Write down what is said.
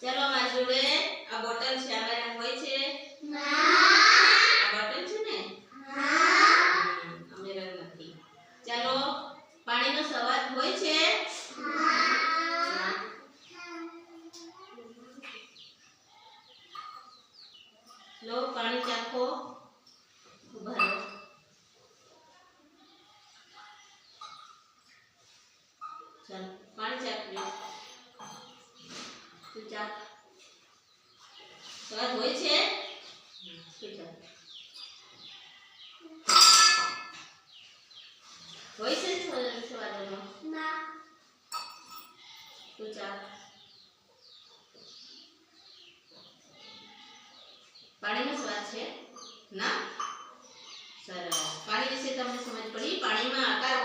ચલો મારી જોડે આ બોટલ છે, આમાં રંગ હોય છે? આ બોટલ છે ને? અમે રંગ નથી. ચાલો પાણીનો સ્વાદ હોય છે? લો પાણી ચાખો. ઉભા રહો. ચાલો પાણી ચાખજો. તું ચાખ. સ્વાદ હોય છે? હોય છે સ્વાદનો? ના. તું ચાખ. પાણીનો સ્વાદ છે? ના. સરસ. પાણી વિશે તમને સમજ પડી? પાણીમાં આકાર